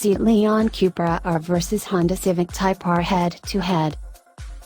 seat Leon Cupra R versus Honda Civic Type R head-to-head.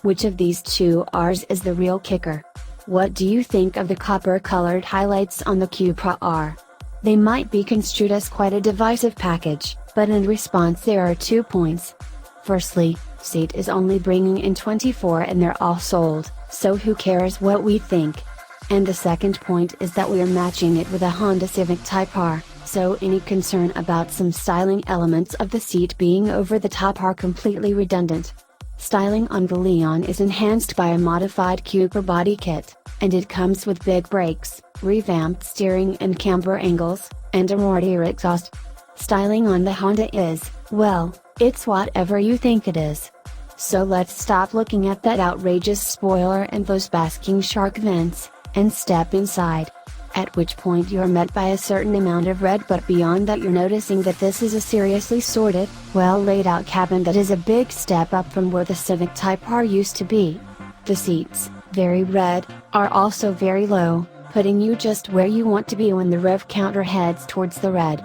Which of these two Rs is the real kicker? What do you think of the copper-colored highlights on the Cupra R? They might be construed as quite a divisive package, but in response there are 2 points. Firstly, seat is only bringing in 24 and they're all sold, so who cares what we think? And the second point is that we're matching it with a Honda Civic Type R, so any concern about some styling elements of the seat being over the top are completely redundant. Styling on the Leon is enhanced by a modified Cupra body kit, and it comes with big brakes, revamped steering and camber angles, and a roarer exhaust. Styling on the Honda is, well, it's whatever you think it is. So let's stop looking at that outrageous spoiler and those basking shark vents, and step inside. At which point you're met by a certain amount of red, but beyond that you're noticing that this is a seriously sorted, well laid out cabin that is a big step up from where the Civic Type R used to be. The seats, very red, are also very low, putting you just where you want to be when the rev counter heads towards the red.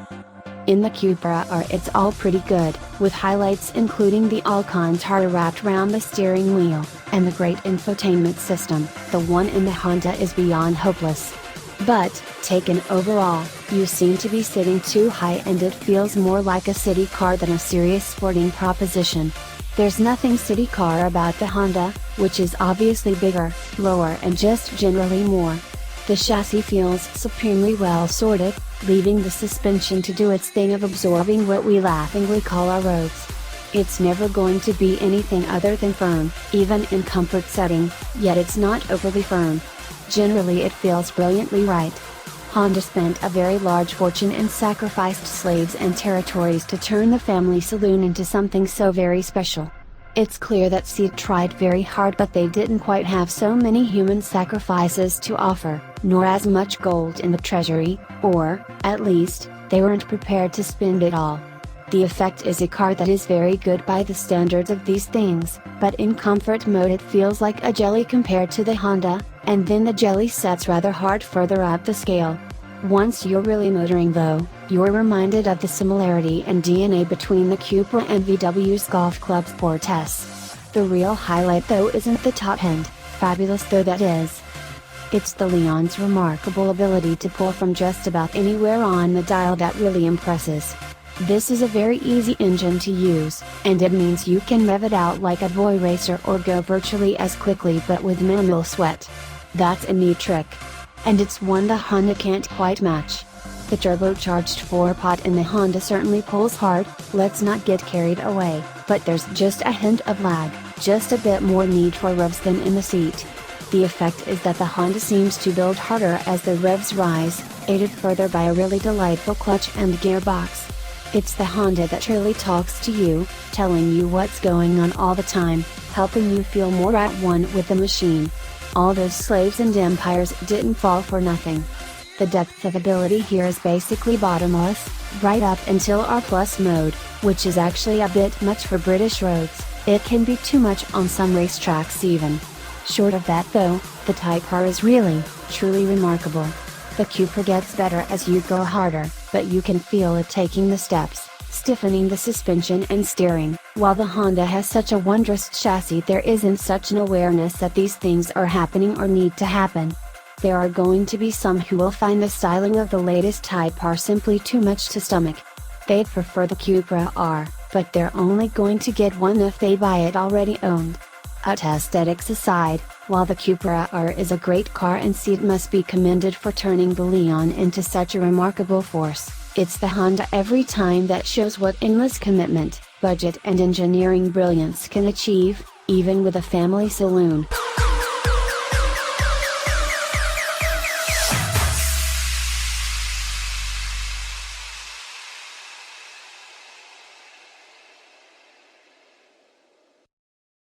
In the Cupra R it's all pretty good, with highlights including the Alcantara wrapped around the steering wheel, and the great infotainment system. The one in the Honda is beyond hopeless. But, taken overall, you seem to be sitting too high and it feels more like a city car than a serious sporting proposition. There's nothing city car about the Honda, which is obviously bigger, lower and just generally more. The chassis feels supremely well sorted, leaving the suspension to do its thing of absorbing what we laughingly call our roads. It's never going to be anything other than firm, even in comfort setting, yet it's not overly firm. Generally it feels brilliantly right. Honda spent a very large fortune and sacrificed slaves and territories to turn the family saloon into something so very special. It's clear that Seat tried very hard, but they didn't quite have so many human sacrifices to offer, nor as much gold in the treasury, or, at least, they weren't prepared to spend it all. The effect is a car that is very good by the standards of these things, but in comfort mode it feels like a jelly compared to the Honda, and then the jelly sets rather hard further up the scale. Once you're really motoring though, you're reminded of the similarity and DNA between the Cupra and VW's Golf Club Sport S. The real highlight though isn't the top end, fabulous though that is. It's the Leon's remarkable ability to pull from just about anywhere on the dial that really impresses. This is a very easy engine to use, and it means you can rev it out like a boy racer or go virtually as quickly but with minimal sweat. That's a neat trick. And it's one the Honda can't quite match. The turbocharged 4-pot in the Honda certainly pulls hard, let's not get carried away, but there's just a hint of lag, just a bit more need for revs than in the seat. The effect is that the Honda seems to build harder as the revs rise, aided further by a really delightful clutch and gearbox. It's the Honda that truly talks to you, telling you what's going on all the time, helping you feel more at one with the machine. All those slaves and empires didn't fall for nothing. The depth of ability here is basically bottomless, right up until R+ mode, which is actually a bit much for British roads. It can be too much on some racetracks even. Short of that though, the Type R is really, truly remarkable. The Cupra gets better as you go harder, but you can feel it taking the steps, stiffening the suspension and steering. While the Honda has such a wondrous chassis, there isn't such an awareness that these things are happening or need to happen. There are going to be some who will find the styling of the latest Type R simply too much to stomach. They'd prefer the Cupra R, but they're only going to get one if they buy it already owned. Aesthetics aside, while the Cupra R is a great car and Seat must be commended for turning the Leon into such a remarkable force, it's the Honda every time that shows what endless commitment, budget and engineering brilliance can achieve, even with a family saloon.